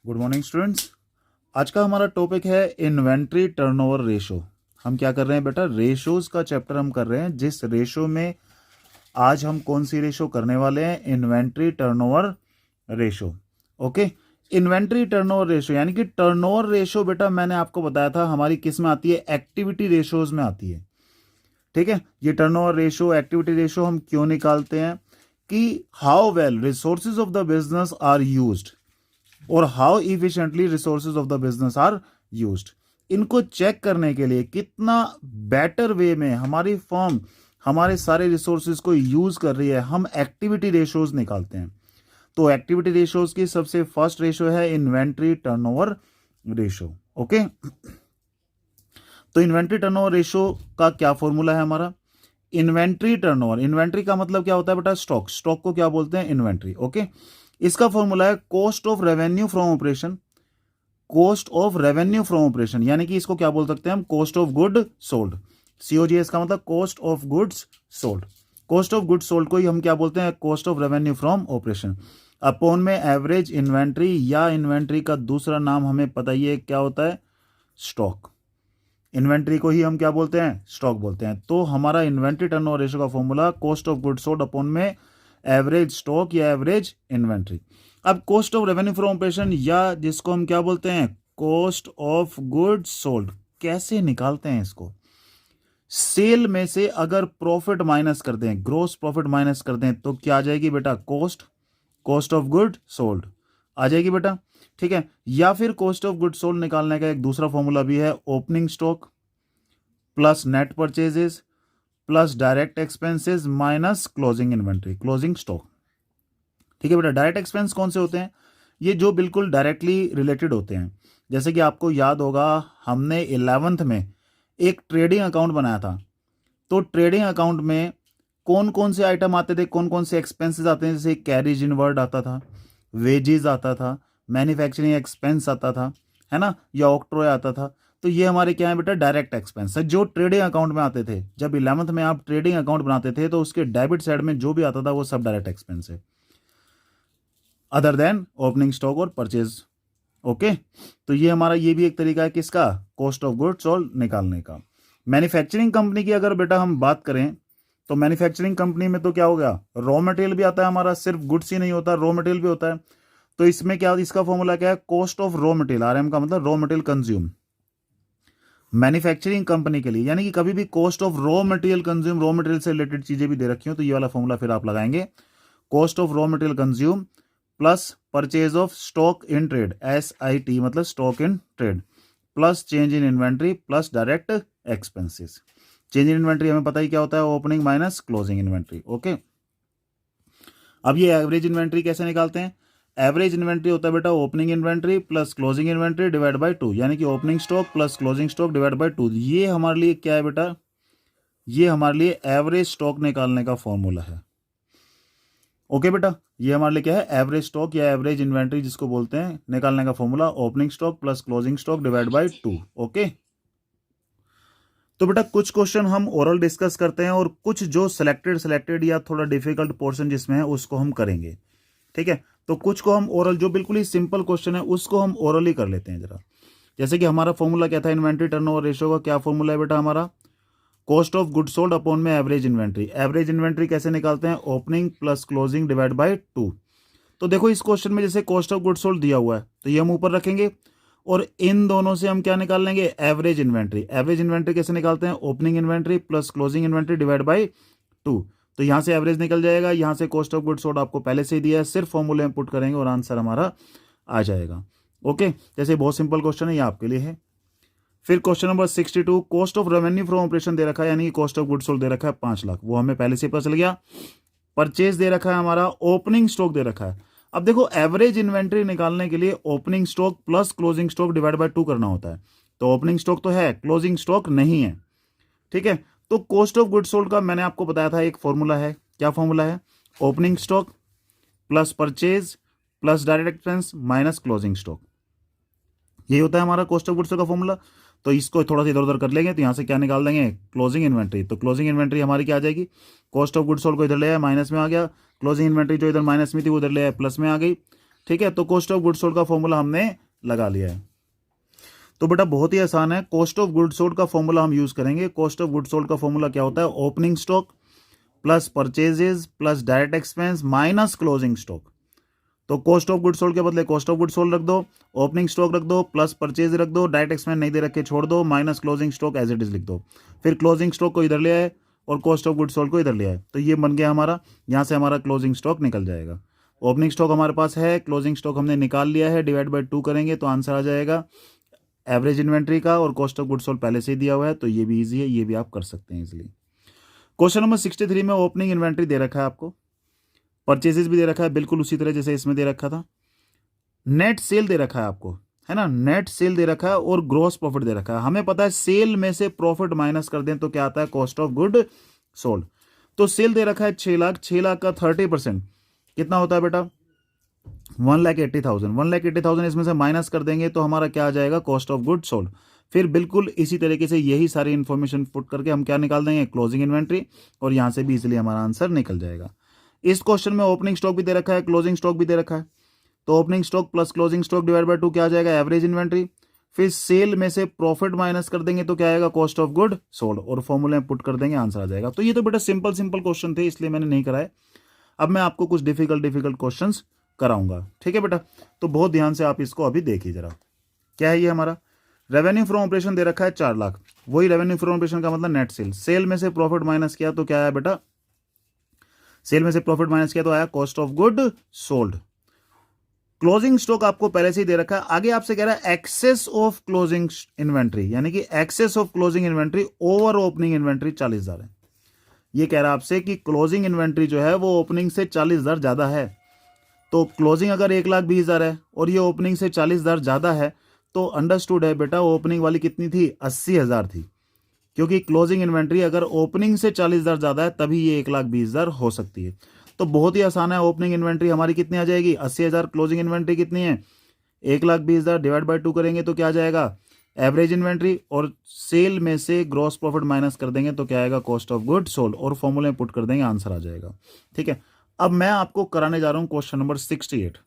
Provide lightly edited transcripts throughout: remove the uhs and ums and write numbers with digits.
Good morning students. आज का हमारा टॉपिक है इन्वेंट्री टर्नओवर रेशो। हम क्या कर रहे हैं बेटा, रेशोज का चैप्टर हम कर रहे हैं, जिस रेशो में आज हम कौन सी रेशो करने वाले हैं, inventory turnover ratio. Okay, inventory turnover ratio यानी कि टर्नओवर रेशो बेटा मैंने आपको बताया था हमारी किस में आती है, एक्टिविटी रेशोज में आती है। ठीक है, ये टर्नओवर रेशो, एक्टिविटी रेशो हम क्यों निकालते हैं कि how well resources of the business are used और how efficiently resources of the business are used. इनको चेक करने के लिए कितना बेटर वे में हमारी फर्म हमारे सारे रिसोर्सेज को यूज कर रही है, हम एक्टिविटी रेशोज निकालते हैं। तो एक्टिविटी रेशोज की सबसे फर्स्ट रेशो है इन्वेंट्री टर्नओवर रेशो। ओके, तो इन्वेंट्री टर्नओवर रेशो का क्या फॉर्मूला है हमारा, इन्वेंट्री टर्नओवर। इन्वेंट्री का मतलब क्या होता है बेटा, स्टॉक। स्टॉक को क्या बोलते हैं, इन्वेंट्री। ओके, इसका फॉर्मूला है cost of revenue from operation. Cost of revenue from operation यानी कि इसको क्या बोल सकते हैं हम, cost of good sold. COGS का मतलब cost of goods sold. Cost of goods sold को ही हम क्या बोलते हैं, cost of revenue from operation upon में एवरेज इन्वेंट्री, या इन्वेंट्री का दूसरा नाम हमें पता ही है क्या होता है, स्टॉक। इन्वेंट्री को ही हम क्या बोलते हैं, स्टॉक बोलते हैं। तो हमारा इन्वेंट्री टर्नओवर रेशो का formula cost of goods sold upon में एवरेज स्टॉक या एवरेज इन्वेंट्री। अब cost of revenue from operation या जिसको हम क्या बोलते हैं, कॉस्ट ऑफ गुड्स सोल्ड, कैसे निकालते हैं इसको, सेल में से अगर प्रॉफिट माइनस कर दें, ग्रोस प्रॉफिट माइनस कर दें, तो क्या आ जाएगी बेटा, कॉस्ट ऑफ गुड सोल्ड आ जाएगी बेटा। ठीक है, या फिर कॉस्ट ऑफ गुड सोल्ड निकालने का एक दूसरा फॉर्मूला भी है, opening stock plus net purchases plus direct expenses minus closing inventory, closing stock. ठीक है बेटा, डायरेक्ट एक्सपेंस कौन से होते हैं, ये जो बिल्कुल डायरेक्टली रिलेटेड होते हैं। जैसे कि आपको याद होगा हमने 11th में एक ट्रेडिंग अकाउंट बनाया था, तो ट्रेडिंग अकाउंट में कौन कौन से आइटम आते थे, कौन कौन से एक्सपेंसेस आते हैं, जैसे कैरिज इनवर्ड आता था, वेजेस आता था, मैन्युफैक्चरिंग एक्सपेंस आता था, है ना, या ऑक्ट्रॉय आता था। तो ये हमारे क्या है बेटा, डायरेक्ट एक्सपेंस है, जो ट्रेडिंग अकाउंट में आते थे। जब 11th में आप ट्रेडिंग अकाउंट बनाते थे तो उसके डेबिट साइड में जो भी आता था वो सब डायरेक्ट एक्सपेंस है, अदर देन ओपनिंग स्टॉक और परचेज। ओके, तो ये हमारा ये भी एक तरीका है किसका, कॉस्ट ऑफ गुड्स सोल्ड निकालने का। मैन्युफैक्चरिंग कंपनी की अगर बेटा हम बात करें तो मैन्युफैक्चरिंग कंपनी में तो क्या हो गया, रॉ मटेरियल भी आता है हमारा, सिर्फ गुड्स ही नहीं होता, रॉ मटेरियल भी होता है। तो इसमें क्या, इसका फॉर्मूला क्या है, cost of raw material, RM का मतलब raw material consume, manufacturing company के लिए। यानी कि कभी भी cost of raw material consume, raw material से रिलेटेड चीजें भी दे रखी हो तो ये वाला फॉर्मूला फिर आप लगाएंगे, cost of raw material consume plus purchase of stock in trade, SIT मतलब stock in trade, plus change in inventory plus direct expenses. Change in inventory हमें पता ही क्या होता है, opening minus closing inventory. Okay, अब ये एवरेज इन्वेंट्री कैसे निकालते हैं, एवरेज इन्वेंट्री होता है बेटा opening inventory plus closing inventory divide by 2, यानी कि opening stock plus closing stock divide by 2। ये हमारे लिए क्या है बेटा, ये हमारे लिए एवरेज स्टॉक निकालने का फॉर्मूला है। ओके बेटा, ये हमारे लिए क्या है, एवरेज स्टॉक या एवरेज इन्वेंट्री जिसको बोलते हैं, निकालने का formula opening stock plus closing stock divide by 2। Okay, तो बेटा कुछ क्वेश्चन हम ओरल डिस्कस करते हैं और कुछ जो सिलेक्टेड या थोड़ा डिफिकल्ट पोर्शन जिसमें है उसको हम करेंगे। ठीक है, तो कुछ को हम ओरल, जो बिल्कुल ही सिंपल क्वेश्चन है उसको हम ओरल ही कर लेते हैं जरा। जैसे कि हमारा फॉर्मूला क्या था, इन्वेंट्री टर्नओवर रेशियो का क्या फॉर्मूला है बेटा हमारा, cost of good sold upon में एवरेज इन्वेंट्री। एवरेज इन्वेंट्री कैसे निकालते हैं, opening plus closing divide by 2। तो देखो इस क्वेश्चन में जैसे कॉस्ट ऑफ गुड सोल्ड दिया हुआ है तो ये हम ऊपर रखेंगे और इन दोनों से हम क्या निकाल लेंगे, एवरेज इन्वेंट्री। एवरेज इन्वेंट्री कैसे निकालते हैं, opening inventory plus closing inventory divide by 2। तो यहां से एवरेज निकल जाएगा, यहां से कॉस्ट ऑफ गुड सोल्ड आपको पहले से ही दिया है, सिर्फ फॉर्मूले में पुट करेंगे और आंसर हमारा आ जाएगा। ओके, जैसे बहुत सिंपल क्वेश्चन है, ये आपके लिए है। फिर question number 62, cost of revenue from operation दे रखा है, यानी कॉस्ट ऑफ गुड सोल्ड दे रखा है 5 लाख, वो हमें पहले से पता चल गया। परचेज दे रखा है हमारा, ओपनिंग स्टॉक दे रखा है। अब देखो एवरेज इन्वेंट्री निकालने के लिए opening stock plus closing stock divide by 2 करना होता है। तो ओपनिंग स्टॉक तो है, क्लोजिंग स्टॉक नहीं है। ठीक है, तो कॉस्ट ऑफ गुड सोल्ड का मैंने आपको बताया था एक फॉर्मूला है, क्या फॉर्मूला है, opening stock plus purchase plus direct expense minus closing stock, यही होता है हमारा कॉस्ट ऑफ गुड्स का फॉर्मूला। तो इसको थोड़ा सा इधर उधर कर लेंगे तो यहाँ से क्या निकाल देंगे, क्लोजिंग इन्वेंट्री। तो क्लोजिंग इन्वेंट्री हमारी क्या आ जाएगी, कॉस्ट ऑफ गुड्स सोल्ड को इधर ले आया माइनस में आ गया, क्लोजिंग इन्वेंट्री जो इधर माइनस में थी वो इधर ले आया प्लस में आ गई। ठीक है, तो कॉस्ट ऑफ गुड्स सोल्ड का फॉर्मूला हमने लगा लिया है। तो बेटा बहुत ही आसान है, कॉस्ट ऑफ गुड्स सोल्ड का फॉर्मूला हम यूज करेंगे। कॉस्ट ऑफ गुड्स सोल्ड का फॉर्मूला क्या होता है? Opening stock plus purchases plus direct expense minus closing stock. तो कॉस्ट ऑफ गुड्स सोल्ड के बदले कॉस्ट ऑफ गुड्स सोल्ड रख दो, ओपनिंग स्टॉक रख दो, प्लस परचेज रख दो, डायरेक्ट एक्सपेंस नहीं दे रखे छोड़ दो, minus closing stock as it is लिख दो। फिर क्लोजिंग स्टॉक को इधर ले आए और कॉस्ट ऑफ गुड्स सोल्ड को इधर ले आए, तो ये बन गया हमारा, यहाँ से हमारा क्लोजिंग स्टॉक निकल जाएगा। ओपनिंग स्टॉक हमारे पास है, क्लोजिंग स्टॉक हमने निकाल लिया है, डिवाइड बाय 2 करेंगे तो आंसर आ जाएगा एवरेज इन्वेंट्री का, और कॉस्ट ऑफ गुड्स सोल्ड पहले से ही दिया हुआ है, तो ये भी ईजी है, ये भी आप कर सकते हैं इजीली। क्वेश्चन नंबर 63 में ओपनिंग इन्वेंट्री दे रखा है आपको, परचेजेस भी दे रखा है बिल्कुल उसी तरह जैसे इसमें दे रखा था, नेट सेल दे रखा है आपको, है ना, नेट सेल दे रखा है और ग्रॉस प्रॉफिट दे रखा है। हमें पता है सेल में से प्रॉफिट माइनस कर दें तो क्या आता है? Cost of good sold. तो सेल दे रखा है 6 लाख, 6 लाख का 30% कितना होता है बेटा? 1,80,000। 1,80,000 इसमें से माइनस कर देंगे तो हमारा क्या आ जाएगा? Cost of good sold. फिर बिल्कुल इसी तरीके से यही सारी इंफॉर्मेशन पुट करके हम क्या निकाल देंगे? क्लोजिंग इन्वेंट्री, और यहां से भी इजिली हमारा आंसर निकल जाएगा। इस क्वेश्चन में ओपनिंग स्टॉक भी दे रखा है, क्लोजिंग स्टॉक भी दे रखा है, तो opening stock plus closing stock divide by 2 क्या आ जाएगा? Average inventory. फिर सेल में से प्रॉफिट माइनस कर देंगे तो क्या आएगा? कॉस्ट ऑफ गुड सोल्ड, और फॉर्मूले में पुट कर देंगे, आंसर आ जाएगा। तो ये तो बेटा सिंपल सिंपल क्वेश्चन थे, इसलिए मैंने नहीं कराए। अब मैं आपको कुछ डिफिकल्ट क्वेश्चंस कराऊंगा, ठीक है बेटा? तो बहुत ध्यान से आप इसको अभी देखिए जरा। क्या है ये हमारा? रेवेन्यू फ्रॉम ऑपरेशन दे रखा है 4 लाख, वही रेवेन्यू फ्रॉम ऑपरेशन का मतलब नेट सेल। सेल में से प्रॉफिट माइनस किया तो क्या आया बेटा? सेल में से प्रॉफिट माइनस किया तो आया cost of good sold. Closing stock आपको पहले से ही दे रखा है, आगे आपसे कह रहा है एक्सेस ऑफ क्लोजिंग इन्वेंट्री, यानी कि excess of closing inventory over opening inventory 40,000 है। ये कह रहा है आपसे कि क्लोजिंग इन्वेंट्री जो है वो ओपनिंग से 40,000 ज्यादा है। तो क्लोजिंग अगर 1,20,000 है और ये ओपनिंग से 40,000 ज्यादा है, तो अंडरस्टूड है बेटा ओपनिंग वाली कितनी थी? 80,000 थी, क्योंकि क्लोजिंग इन्वेंट्री अगर ओपनिंग से 40,000 ज्यादा है तभी ये 1,20,000 हो सकती है। तो बहुत ही आसान है, ओपनिंग इन्वेंट्री हमारी कितनी आ जाएगी? 80,000। क्लोजिंग इन्वेंट्री कितनी है? 1,20,000 डिवाइड बाय 2 करेंगे तो क्या आ जाएगा? एवरेज इन्वेंट्री, और सेल में से ग्रॉस प्रॉफिट माइनस कर देंगे तो क्या आएगा? कॉस्ट ऑफ गुड सोल्ड, और फॉर्मूले में पुट कर देंगे, आंसर आ जाएगा। ठीक है, अब मैं आपको कराने जा रहा हूं क्वेश्चन नंबर 68।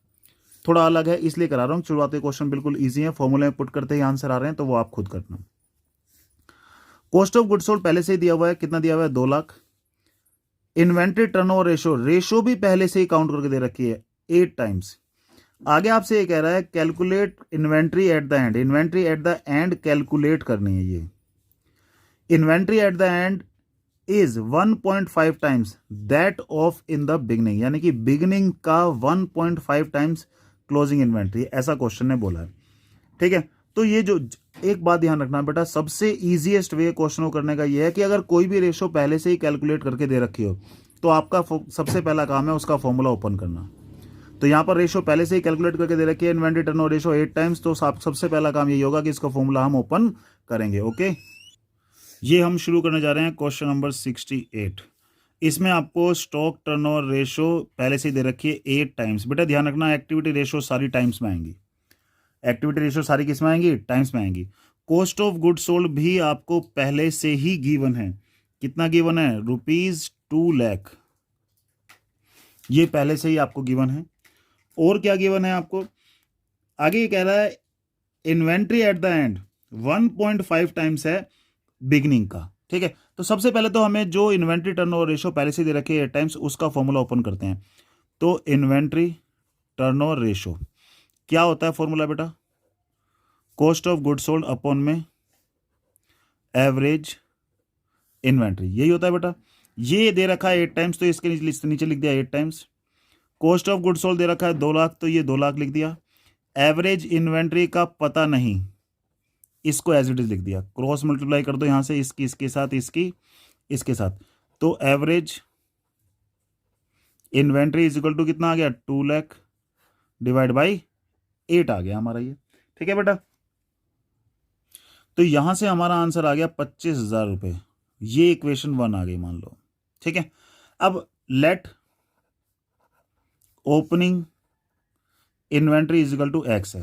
थोड़ा अलग है इसलिए करा रहा हूं, शुरुआती क्वेश्चन बिल्कुल ईजी है, फॉर्मूले में पुट करते ही आंसर आ रहे हैं, तो वो आप खुद करना। कॉस्ट ऑफ गुड सोल्ड पहले से ही दिया हुआ है, कितना दिया हुआ है? 2 लाख। इन्वेंट्री टर्नओवर रेशो भी पहले से ही काउंट करके दे रखी है 8 टाइम्स। आगे आपसे ये कह रहा है calculate inventory at the end. Inventory at the end calculate करनी है। ये inventory at the end is 1.5 times that of in the beginning, यानी कि बिगनिंग का 1.5 टाइम्स क्लोजिंग इन्वेंट्री, ऐसा क्वेश्चन ने बोला है। ठीक है, तो ये जो एक बात ध्यान रखना बेटा, सबसे इजीएस्ट वे क्वेश्चन को करने का ये है कि अगर कोई भी रेशो पहले से ही कैलकुलेट करके दे रखी हो तो आपका सबसे पहला काम है उसका फॉर्मूला ओपन करना। तो यहां पर रेशो पहले से ही कैलकुलेट करके दे रखी है, इन्वेंट्री टर्नओवर रेशो 8 टाइम्स, तो सबसे पहला काम यही होगा कि इसका फॉर्मूला हम ओपन करेंगे। ओके, ये हम शुरू करने जा रहे हैं क्वेश्चन नंबर 68। इसमें आपको स्टॉक टर्नओवर रेशो पहले से ही दे रखी है 8 टाइम्स। बेटा ध्यान रखना, एक्टिविटी रेशो सारी टाइम्स में आएंगी, एक्टिविटी रेशो सारी किस में आएंगी? टाइम्स में आएंगी। कॉस्ट ऑफ गुड सोल्ड भी आपको पहले से ही गिवन है, कितना गिवन है? ₹2 लाख, ये पहले से ही आपको गिवन है। और क्या गिवन है आपको? आगे ये कह रहा है inventory at the end 1.5 times है बिगनिंग का। ठीक है, तो सबसे पहले तो हमें जो इन्वेंट्री टर्नओवर रेशो पहले से दे रखी है 8 टाइम्स, उसका फॉर्मूला ओपन करते हैं। तो इन्वेंट्री टर्नओवर रेशो क्या होता है फॉर्मूला बेटा? Cost of good sold upon में एवरेज इन्वेंट्री, यही होता है बेटा। ये दे रखा है 8 टाइम्स, तो इसके नीचे लिख दिया 8 times. Cost of good sold दे रखा है 2 लाख, तो ये 2 लाख लिख दिया। एवरेज इन्वेंट्री का पता नहीं, इसको एज इट इज लिख दिया। क्रॉस मल्टीप्लाई कर दो यहां से, इसकी इसके साथ, इसकी इसके साथ, तो average inventory is equal to कितना आ गया? 2 लाख डिवाइड बाई 8 आ गया हमारा ये। ठीक है बेटा, तो यहां से हमारा आंसर आ गया 25,000 रुपए। ये इक्वेशन 1 आ गई मान लो। ठीक है, अब let opening inventory is equal to x है।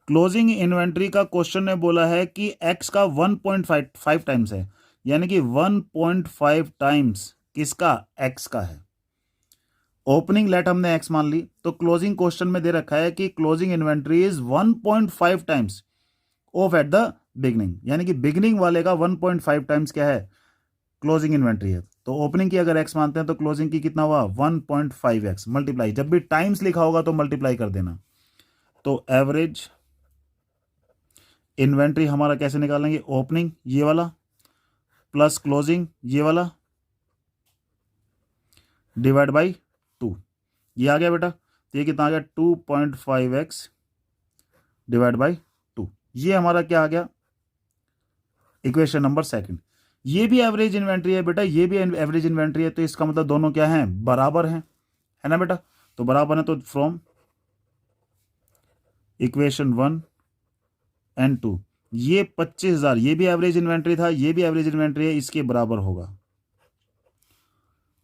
क्लोजिंग इन्वेंट्री का क्वेश्चन ने बोला है कि एक्स का 1.5 टाइम्स है, यानी कि 1.5 टाइम्स किसका? एक्स का है। ओपनिंग लेट हमने एक्स मान ली, तो क्लोजिंग क्वेश्चन में दे रखा है कि closing inventory is 1.5 times of at the beginning, यानी कि बिगनिंग वाले का 1.5 टाइम्स क्या है, क्लोजिंग इन्वेंट्री है। तो ओपनिंग की अगर एक्स मानते हैं तो क्लोजिंग की कितना हुआ 1.5x मल्टीप्लाई, जब भी टाइम्स लिखा होगा तो मल्टीप्लाई कर देना। तो एवरेज इन्वेंट्री हमारा कैसे निकालेंगे, ओपनिंग ये वाला प्लस क्लोजिंग ये वाला डिवाइड बाई 2, ये आ गया बेटा। तो ये कितना आ गया 2.5x डिवाइड बाई 2, ये हमारा क्या आ गया इक्वेशन नंबर सेकंड। ये भी एवरेज इन्वेंट्री है बेटा, ये भी एवरेज इन्वेंट्री है, तो इसका मतलब दोनों क्या हैं, बराबर हैं, है ना बेटा। तो बराबर है, तो फ्रॉम इक्वेशन 1 एंड 2 ये 25,000 ये भी एवरेज इन्वेंट्री था, ये भी एवरेज इन्वेंट्री है, इसके बराबर होगा।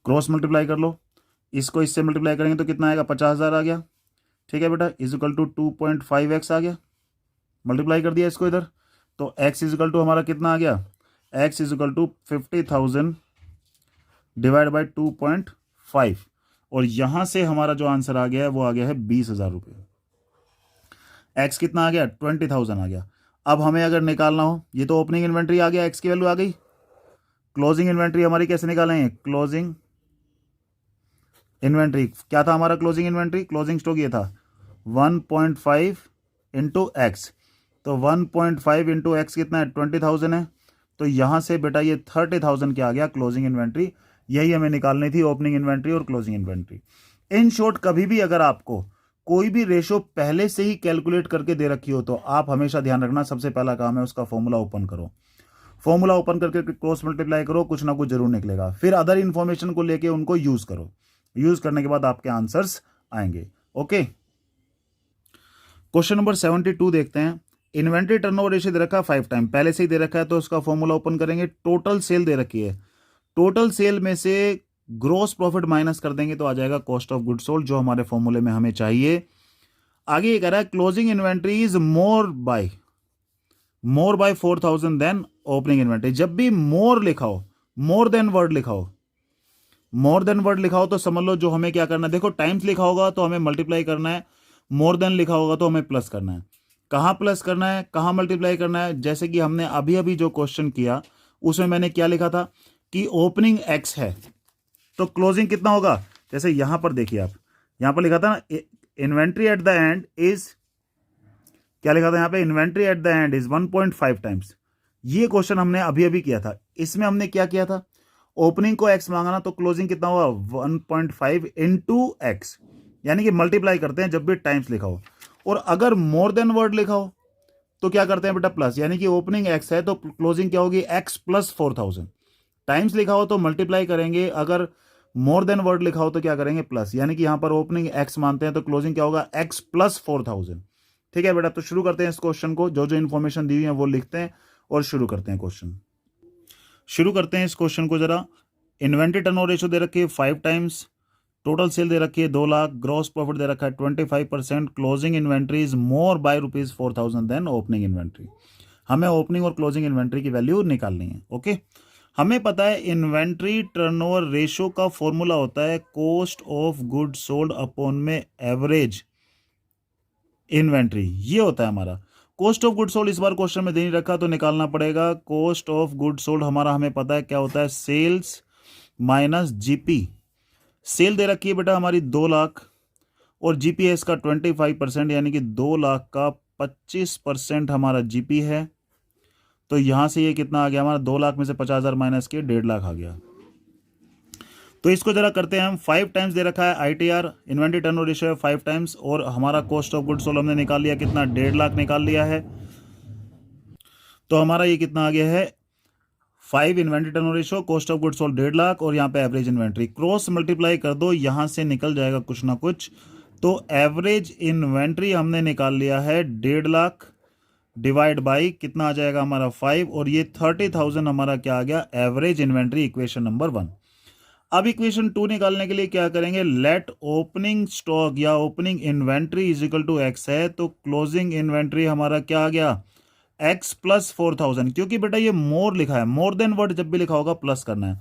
क्रॉस मल्टीप्लाई कर लो, इसको इससे मल्टीप्लाई करेंगे तो कितना आएगा 50,000 आ गया, ठीक है बेटा, इज इक्वल टू 2.5x आ गया, मल्टीप्लाई कर दिया इसको इधर, तो x इज इक्वल टू हमारा कितना आ गया, x is equal to 50,000 divide by 2.5, और यहां से हमारा जो आंसर आ गया है वो आ गया है 20,000 रुपये। x कितना आ गया 20,000 आ गया। अब हमें अगर निकालना हो, ये तो ओपनिंग इन्वेंट्री आ गया, x की वैल्यू आ गई, क्लोजिंग इन्वेंट्री हमारी कैसे निकालेंगे, क्लोजिंग इन्वेंट्री क्या था हमारा, क्लोजिंग इन्वेंट्री क्लोजिंग स्टॉक ये था 1.5 इंटू एक्स, तो 1.5 इंटू एक्स कितना है 20,000 है, तो यहां से बेटा ये 30,000 क्या आ गया क्लोजिंग इन्वेंट्री, यही हमें निकालनी थी ओपनिंग इन्वेंट्री और क्लोजिंग इन्वेंट्री। इन शॉर्ट कभी भी अगर आपको कोई भी रेशो पहले से ही कैलकुलेट करके दे रखी हो तो आप हमेशा ध्यान रखना, सबसे पहला काम है उसका फॉर्मूला ओपन करो, फॉर्मूला ओपन करके क्रॉस मल्टीप्लाई करो, कुछ ना कुछ जरूर निकलेगा, फिर अदर इंफॉर्मेशन को लेके उनको यूज करो, यूज करने के बाद आपके आंसर्स आएंगे। ओके, क्वेश्चन नंबर 72 देखते हैं। इन्वेंट्री टर्नओवर रेशियो दे रखा है 5 टाइम, पहले से ही दे रखा है तो उसका फॉर्मूला ओपन करेंगे। टोटल सेल दे रखी है, टोटल सेल में से ग्रोस प्रॉफिट माइनस कर देंगे तो आ जाएगा कॉस्ट ऑफ गुड सोल्ड, जो हमारे फॉर्मूले में हमें चाहिए। आगे ये कह रहा है closing inventory is more by 4,000 than opening inventory. जब भी मोर लिखा हो, मोर देन वर्ड लिखा हो, मोर देन वर्ड लिखा हो तो समझ लो जो हमें क्या करना है, देखो टाइम्स लिखा होगा तो हमें मल्टीप्लाई करना है, मोर देन लिखा होगा तो हमें प्लस करना है। कहां प्लस करना है, कहां मल्टीप्लाई करना है, जैसे कि हमने अभी अभी जो क्वेश्चन किया उसमें मैंने क्या लिखा था कि ओपनिंग एक्स है तो क्लोजिंग कितना होगा, जैसे यहां पर देखिए आप, यहां पर लिखा था ना inventory at the end is, क्या लिखा था यहां पे, inventory at the end is 1.5 times. ये क्वेश्चन हमने अभी अभी किया था, इसमें हमने क्या किया था, ओपनिंग को एक्स मांगा ना तो क्लोजिंग कितना हुआ 1.5 इंटू एक्स, यानी कि मल्टीप्लाई करते हैं जब भी टाइम्स लिखा हो। और अगर मोर देन वर्ड लिखा हो तो क्या करते हैं बेटा प्लस, यानी कि ओपनिंग एक्स है तो क्लोजिंग क्या होगी एक्स प्लस 4,000। टाइम्स लिखा हो तो मल्टीप्लाई करेंगे, अगर मोर देन वर्ड लिखा हो तो क्या करेंगे प्लस, यानी कि यहां पर ओपनिंग एक्स मानते हैं तो क्लोजिंग क्या होगा एक्स प्लस 4,000। ठीक है बेटा, तो शुरू करते हैं इस क्वेश्चन को, जो जो इंफॉर्मेशन दी हुई है वो लिखते हैं और शुरू करते हैं क्वेश्चन। शुरू करते हैं इस क्वेश्चन को जरा। इन्वेंट्री टर्नओवर रेशियो दे रखी है 5 टाइम्स, टोटल सेल दे रखी है 2 लाख, ग्रॉस प्रॉफिट दे रखा है 25%, closing inventory is more by ₹4,000 than opening inventory. हमें ओपनिंग और क्लोजिंग इन्वेंट्री की वैल्यू निकालनी है। ओके, हमें पता है इन्वेंट्री टर्नओवर रेशियो का फॉर्मूला होता है cost of good sold upon में एवरेज इन्वेंट्री, ये होता है हमारा कॉस्ट ऑफ गुड सोल्ड। इस बार क्वेश्चन में दे नहीं रखा तो निकालना पड़ेगा। कॉस्ट ऑफ गुड सोल्ड हमारा हमें पता है क्या होता है, सेल्स माइनस जीपी। सेल दे रखी है बेटा हमारी 2 लाख और जीपी है इसका 25%, यानी कि 2 लाख का 25% हमारा जीपी है। तो यहां से ये कितना आ गया हमारा, 2 लाख में से 50,000 माइनस के 1.5 लाख आ गया। तो इसको जरा करते हैं हम, 5 टाइम्स दे रखा है आईटीआर, इन्वेंट्री टर्नओवर रेशियो है 5 टाइम्स, और हमारा कॉस्ट ऑफ गुड सोल्ड हमने निकाल लिया कितना, 1.5 लाख निकाल लिया है। तो हमारा ये कितना आ गया है 5 inventory turnover ratio, cost of good sold 1.5 lakh, और यहाँ पे एवरेज इन्वेंट्री, क्रॉस मल्टीप्लाई कर दो, यहां से निकल जाएगा कुछ ना कुछ। तो एवरेज इन्वेंट्री हमने निकाल लिया है 1.5 लाख डिवाइड बाई कितना आ जाएगा हमारा 5, और ये 30,000 हमारा क्या आ गया एवरेज इन्वेंट्री, इक्वेशन नंबर 1। अब इक्वेशन 2 निकालने के लिए क्या करेंगे, लेट ओपनिंग स्टॉक या opening inventory is equal to x है, तो क्लोजिंग इन्वेंट्री हमारा क्या आ गया एक्स प्लस 4,000, क्योंकि बेटा ये मोर लिखा है, मोर देन वर्ड जब भी लिखा होगा प्लस करना है।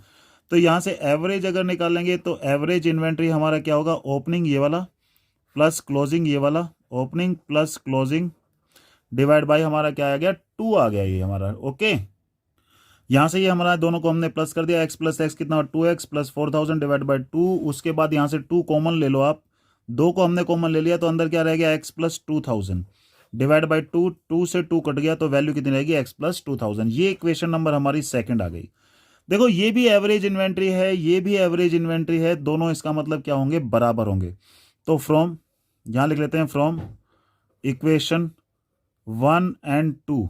तो यहाँ से एवरेज अगर निकालेंगे तो एवरेज इन्वेंट्री हमारा क्या होगा, ओपनिंग ये वाला प्लस क्लोजिंग ये वाला, opening plus closing divide by हमारा क्या आ गया, 2 आ गया ये हमारा। ओके, यहाँ से ये हमारा दोनों को हमने प्लस कर दिया, x प्लस एक्स कितना, 2x प्लस 4000 डिवाइड बाई 2। उसके बाद यहाँ से 2 कॉमन ले लो आप, 2 को हमने कॉमन ले लिया तो अंदर क्या रह गया, x प्लस 2000 डिवाइड बाई 2, 2 से 2 कट गया तो वैल्यू कितनी रहेगी, x प्लस 2000। ये इक्वेशन नंबर हमारी सेकंड आ गई। देखो ये भी एवरेज इन्वेंट्री है, ये भी एवरेज इन्वेंट्री है, दोनों इसका मतलब क्या होंगे, बराबर होंगे। तो फ्रॉम, यहां लिख लेते हैं फ्रॉम इक्वेशन 1 एंड 2,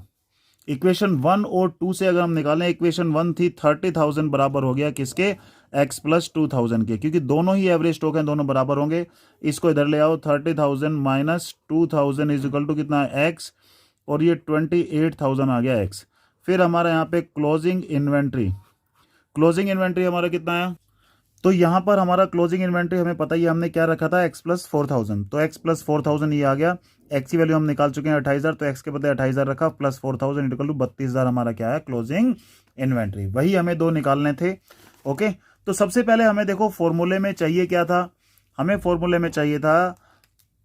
इक्वेशन 1 और 2 से अगर हम निकालें, इक्वेशन 1 थी 30,000 बराबर हो गया किसके, x प्लस 2000 के, क्योंकि दोनों ही एवरेज स्टॉक हैं, दोनों बराबर होंगे। इसको इधर ले आओ, 30,000 माइनस 2000 इज इक्वल टू कितना है, x, और ये 28,000 आ गया x। फिर हमारा यहाँ पे क्लोजिंग इन्वेंट्री, क्लोजिंग इन्वेंट्री हमारा कितना है, तो यहाँ पर हमारा क्लोजिंग इन्वेंट्री हमें पता ही है, हमने क्या रखा था, x प्लस 4000, तो x प्लस 4000 ये आ गया। x की वैल्यू हम निकाल चुके हैं 28,000, तो x के बदले 28,000 रखा, प्लस 4000 इक्वल टू 32,000 हमारा क्या है, क्लोजिंग इन्वेंट्री। वही हमें दो निकालने थे। ओके, तो सबसे पहले हमें देखो फॉर्मूले में चाहिए क्या था, हमें फॉर्मूले में चाहिए था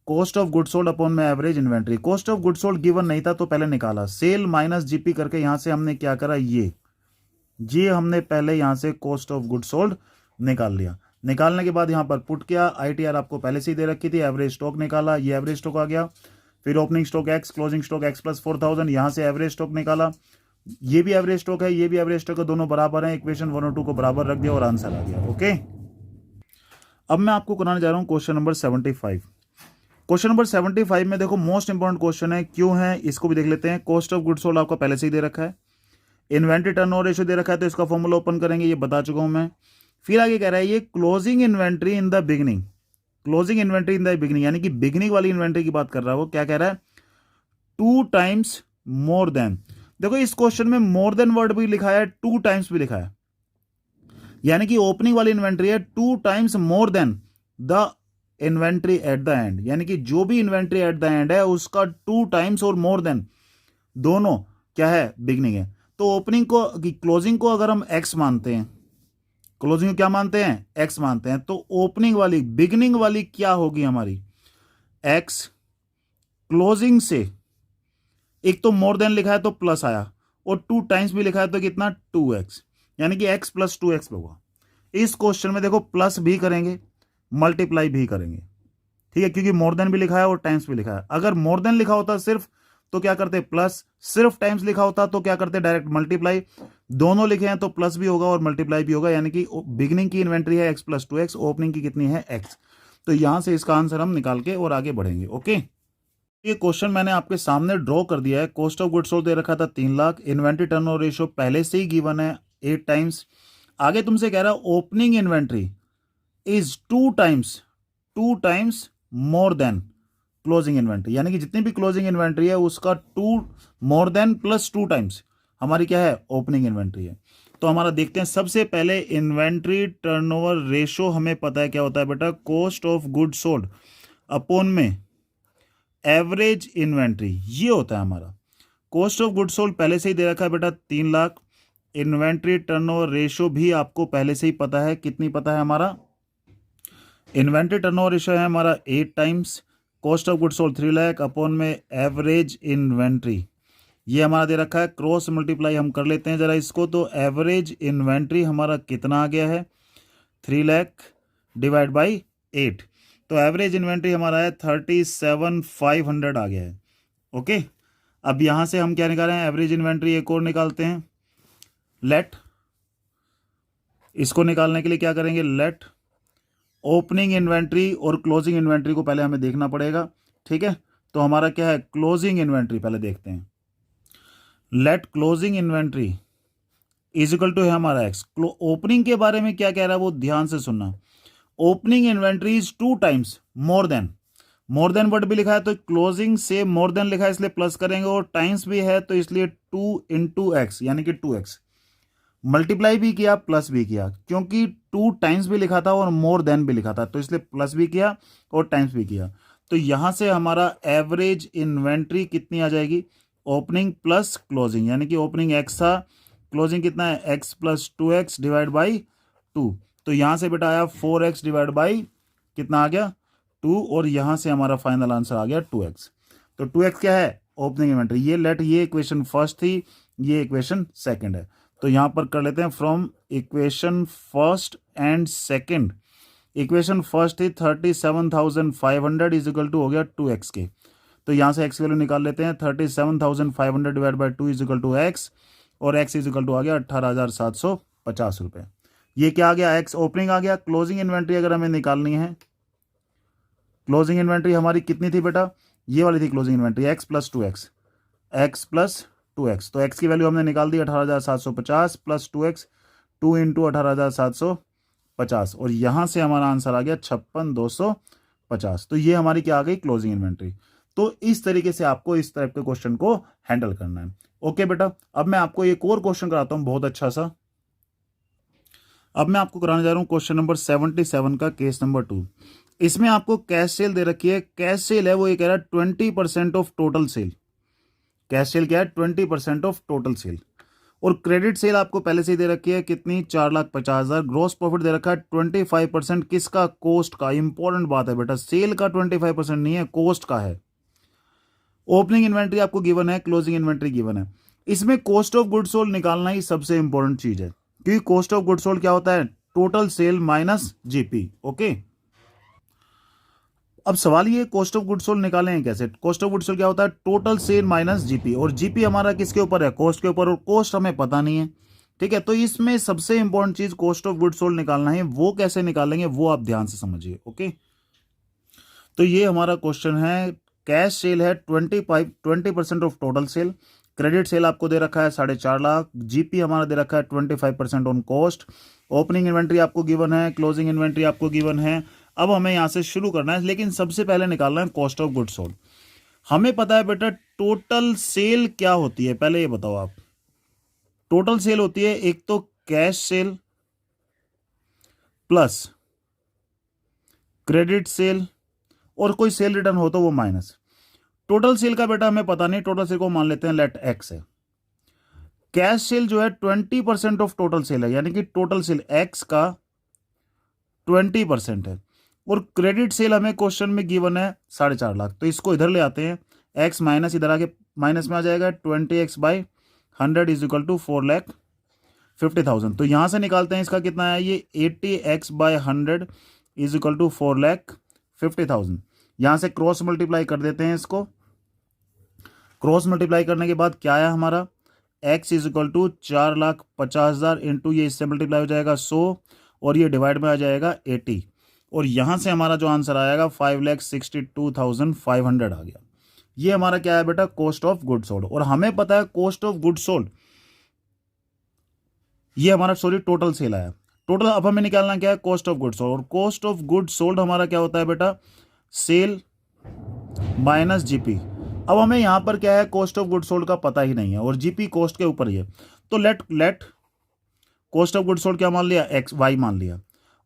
cost of good sold upon में average inventory. Cost of good sold given नहीं था तो पहले निकाला, सेल माइनस जीपी करके यहां से हमने क्या करा, ये हमने पहले यहां से कॉस्ट ऑफ गुड सोल्ड निकाल लिया। निकालने के बाद यहां पर पुट किया, आईटीआर आपको पहले से ही दे रखी थी, एवरेज स्टॉक निकाला, ये एवरेज स्टॉक आ गया। फिर opening stock x, closing stock x plus 4000, यहां से एवरेज स्टॉक निकाला, ये भी एवरेज स्टॉक है, ये भी एवरेज स्टॉक है, दोनों बराबर हैं, इक्वेशन 1 और 2 को बराबर रख दिया और आंसर आ गया। ओके, अब मैं आपको कराने जा रहा हूं क्वेश्चन नंबर 75। क्वेश्चन नंबर 75 में देखो मोस्ट इंपॉर्टेंट क्वेश्चन है, क्यों है इसको भी देख लेते हैं। कॉस्ट ऑफ गुड सोल्ड आपको पहले से ही दे रखा है, इन्वेंट्री टर्नओवर रेशियो दे रखा है, तो इसका फॉर्मूला ओपन करेंगे, ये बता चुका हूं मैं। फिर आगे कह रहा है ये closing inventory in the beginning, closing inventory in the beginning, यानी कि बिगिनिंग वाली इन्वेंट्री की बात कर रहा है वो। क्या कह रहा है, 2 टाइम्स मोर देन। देखो इस क्वेश्चन में मोर देन वर्ड भी लिखा है, 2 टाइम्स भी लिखा है, यानी कि ओपनिंग वाली इन्वेंट्री है 2 times more than the inventory at the end, यानी कि जो भी इन्वेंट्री एट द एंड है उसका 2 टाइम्स और मोर देन दोनों क्या है, बिगिनिंग है। तो ओपनिंग को, क्लोजिंग को अगर हम x मानते हैं, क्लोजिंग को क्या मानते हैं, x मानते हैं, तो ओपनिंग वाली, बिगिनिंग वाली क्या होगी हमारी, x, क्लोजिंग से एक तो मोर देन लिखा है तो प्लस आया, और 2 टाइम्स भी लिखा है तो कितना, 2x, यानी कि x प्लस 2x होगा। इस क्वेश्चन में देखो प्लस भी करेंगे, मल्टीप्लाई भी करेंगे, ठीक है, क्योंकि मोर देन भी लिखा है और टाइम्स भी लिखा है। अगर मोर देन लिखा होता सिर्फ तो क्या करते प्लस, सिर्फ टाइम्स लिखा होता तो क्या करते डायरेक्ट मल्टीप्लाई। दोनों लिखे हैं तो प्लस भी होगा और मल्टीप्लाई भी होगा, यानी कि बिगिनिंग की इन्वेंट्री है x प्लस 2x, ओपनिंग की कितनी है x। तो यहां से इसका आंसर हम निकाल के और आगे बढ़ेंगे। ओके, ये क्वेश्चन मैंने आपके सामने ड्रॉ कर दिया है। कॉस्ट ऑफ गुड्स सोल्ड दे रखा था 3 लाख, इन्वेंट्री टर्नओवर रेशियो पहले से ही गिवन है 8 टाइम्स। आगे तुमसे कह रहा है opening inventory is 2 times more than closing inventory, यानी कि जितनी भी क्लोजिंग इन्वेंट्री है उसका 2 मोर देन प्लस 2 टाइम्स हमारी क्या है, ओपनिंग इन्वेंट्री है। तो हमारा देखते हैं, सबसे पहले इन्वेंट्री टर्नओवर रेशियो हमें पता है क्या होता है बेटा, cost of good sold upon में एवरेज इन्वेंट्री, ये होता है हमारा। कॉस्ट ऑफ गुड सोल्ड पहले से ही दे रखा है बेटा 3 लाख, इन्वेंट्री टर्नओवर रेशियो भी आपको पहले से ही पता है, कितनी पता है हमारा, इन्वेंट्री टर्नओवर रेशियो है हमारा 8 times, cost of good sold 3 lakh upon में एवरेज इन्वेंट्री, ये हमारा दे रखा है। क्रॉस मल्टीप्लाई हम कर लेते हैं जरा इसको, तो एवरेज इन्वेंट्री हमारा कितना आ गया है, 3 लाख डिवाइड बाई 8, तो एवरेज इन्वेंट्री हमारा है 37,500 आ गया है। ओके, अब यहां से हम क्या निकालें, एवरेज इन्वेंट्री एक और निकालते हैं। लेट, इसको निकालने के लिए क्या करेंगे, लेट ओपनिंग इन्वेंट्री और क्लोजिंग इन्वेंट्री को पहले हमें देखना पड़ेगा, ठीक है। तो हमारा क्या है, क्लोजिंग इन्वेंट्री पहले देखते हैं। Let closing inventory is equal to है हमारा x। ओपनिंग के बारे में क्या कह रहा है वो ध्यान से सुनना। Opening inventory is 2 times more than, more than word भी लिखा है तो क्लोजिंग से मोर देन लिखा है इसलिए प्लस करेंगे, और टाइम्स भी है तो इसलिए 2 इंटू एक्स, यानी कि 2x। मल्टीप्लाई भी किया प्लस भी किया, क्योंकि 2 टाइम्स भी लिखा था और मोर देन भी लिखा था तो इसलिए प्लस भी किया और टाइम्स भी किया। तो यहां से हमारा एवरेज इन्वेंट्री कितनी आ जाएगी, ओपनिंग प्लस क्लोजिंग, यानी कि ओपनिंग x था, क्लोजिंग कितना है x plus 2x divide by 2, तो यहाँ से बेटा आया 4x डिवाइड बाई कितना आ गया 2, और यहाँ से हमारा फाइनल आंसर आ गया 2x। तो 2x क्या है ओपनिंग इन्वेंट्री। ये इक्वेशन फर्स्ट थी, ये इक्वेशन सेकंड है। तो यहाँ पर कर लेते हैं from equation first and second. Equation first थी 37,500 इज इक्वल टू हो गया 2x के, तो यहाँ से x वैल्यू निकाल लेते हैं 37,500 divide by 2 is equal to x, और x इज इक्वल टू आ गया 18,750 रुपये। ये क्या आ गया x ओपनिंग आ गया। क्लोजिंग इन्वेंट्री अगर हमें निकालनी है, क्लोजिंग इन्वेंट्री हमारी कितनी थी बेटा, ये वाली थी closing inventory x plus 2x, x plus 2x, तो x की वैल्यू हमने निकाल दी 18,750 प्लस 2x, 2 इंटू 18,750, और यहाँ से हमारा आंसर आ गया 56,250। तो ये हमारी क्या आ गई क्लोजिंग इन्वेंट्री। तो इस तरीके से आपको इस टाइप के क्वेश्चन को हैंडल करना है। ओके बेटा, अब मैं आपको एक और क्वेश्चन कराता हूं बहुत अच्छा सा। अब मैं आपको कराने जा रहा हूं क्वेश्चन नंबर 77 का केस नंबर 2। इसमें आपको कैश सेल दे रखी है। कैश सेल है वो ये कह रहा है 20% of total sale. Cash cell क्या है 20% ऑफ टोटल सेल। और क्रेडिट सेल आपको पहले से ही दे रखी है कितनी 4,50,000। ग्रॉस प्रॉफिट दे रखा है 25%। किसका कोस्ट का। इंपॉर्टेंट बात है बेटा, सेल का 25% नहीं है, कोस्ट का है। ओपनिंग इन्वेंट्री आपको गिवन है, क्लोजिंग इन्वेंट्री गिवन है। इसमें कॉस्ट ऑफ गुड्स सोल्ड निकालना ही सबसे इंपॉर्टेंट चीज है, क्योंकि कॉस्ट ऑफ गुड्स सोल्ड क्या होता है total sale minus GP. Okay, अब सवाल ये कॉस्ट ऑफ गुड्स सोल्ड निकालें कैसे। कॉस्ट ऑफ गुड्स सोल्ड क्या होता है टोटल सेल माइनस जीपी, और जीपी हमारा किसके ऊपर है कॉस्ट के ऊपर, और कॉस्ट हमें पता नहीं है। ठीक है, तो इसमें सबसे इंपॉर्टेंट चीज कॉस्ट ऑफ गुड्स सोल्ड निकालना है। वो कैसे निकालेंगे वो आप ध्यान से समझिए। ओके, तो ये हमारा क्वेश्चन है। कैश सेल है 20% of total sale. Credit sale आपको दे रखा है 4.5 लाख। जीपी हमारा दे रखा है 25% ऑन कॉस्ट। ओपनिंग इन्वेंट्री आपको गिवन है, क्लोजिंग इन्वेंट्री आपको गिवन है। अब हमें यहां से शुरू करना है, लेकिन सबसे पहले निकालना है कॉस्ट ऑफ गुड्स सोल्ड। हमें पता है बेटा टोटल सेल क्या होती है, पहले ये बताओ आप। टोटल सेल होती है एक तो cash cell plus credit sale, और कोई सेल रिटर्न हो तो वो माइनस। टोटल सेल का बेटा हमें पता नहीं, टोटल सेल को मान लेते हैं लेट एक्स है। कैश सेल जो है 20% ऑफ टोटल सेल है, यानी कि टोटल सेल एक्स का 20% है। और क्रेडिट सेल हमें क्वेश्चन में गिवन है 4.5 लाख, तो इसको इधर ले आते हैं। एक्स माइनस इधर आके माइनस में आ जाएगा 20x/100 इज इक्वल टू 4,50,000। तो यहां से निकालते हैं इसका कितना है, ये 80x/100 इज इक्वल टू 4,50,000। यहां से क्रॉस मल्टीप्लाई कर देते हैं इसको। क्रॉस मल्टीप्लाई करने के बाद क्या आया हमारा x is equal to 4,50,000 into ये इससे मल्टीप्लाई हो जाएगा 100, और ये डिवाइड में आ जाएगा 80, और यहां से हमारा जो आंसर आएगा 5,62,500 आ गया। ये हमारा क्या है बेटा कॉस्ट ऑफ गुड्स सोल्ड। और हमें पता है कॉस्ट ऑफ गुड्स सोल्ड ये हमारा टोटल सेल आया। टोटल अब हमें निकालना क्या है कॉस्ट ऑफ गुड्स सोल्ड, और कॉस्ट ऑफ गुड्स सोल्ड हमारा क्या होता है बेटा सेल माइनस जीपी। अब हमें यहां पर क्या है कॉस्ट ऑफ गुड्स सोल्ड का पता ही नहीं है, और जीपी कॉस्ट के ऊपर ही है। तो let cost of goods sold क्या मान लिया एक्स वाई मान लिया,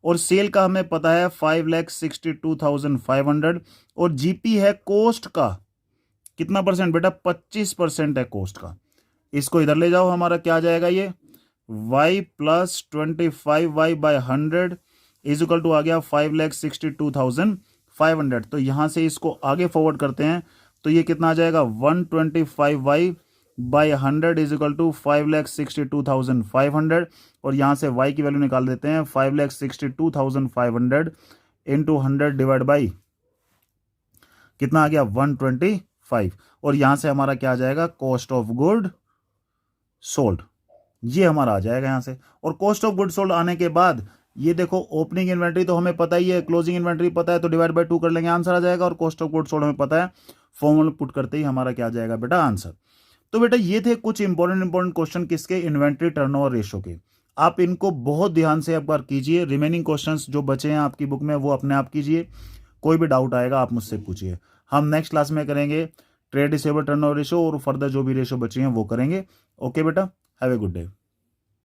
और सेल का हमें पता है 5,62,500, और जीपी है कॉस्ट का कितना परसेंट बेटा 25% है कॉस्ट का। इसको इधर ले जाओ, हमारा क्या आ जाएगा ये y plus 25y/100 is equal to आ गया 5,62,500। तो यहां से इसको आगे फॉरवर्ड करते हैं तो ये कितना आ जाएगा 125y/100 इज इक्वल टू 5,62,500, और यहां से y की वैल्यू निकाल देते हैं 5,62,500 इंटू 100 डिवाइड बाई कितना आ गया 125, और यहां से हमारा क्या आ जाएगा कॉस्ट ऑफ गुड सोल्ड, ये हमारा आ जाएगा यहां से। और कॉस्ट ऑफ गुड सोल्ड आने के बाद ये देखो ओपनिंग इन्वेंट्री तो हमें पता ही है, क्लोजिंग इन्वेंट्री पता है, तो डिवाइड बाय 2 कर लेंगे आंसर आ जाएगा। और कॉस्ट ऑफ गुड सोल्ड हमें पता है, फॉर्मूला पुट करते ही हमारा क्या आ जाएगा बेटा आंसर। तो बेटा ये थे कुछ इंपॉर्टेंट क्वेश्चन किसके इन्वेंट्री टर्नओवर रेशो के। आप इनको बहुत ध्यान से एक बार कीजिए। रिमेनिंग क्वेश्चंस जो बचे हैं आपकी बुक में वो अपने आप कीजिए। कोई भी डाउट आएगा आप मुझसे पूछिए। हम नेक्स्ट क्लास में करेंगे ट्रेड रिसीवेबल टर्नओवर रेशो, और फर्दर जो भी रेशो बचे हैं वो करेंगे। ओके बेटा, हैव ए गुड डे।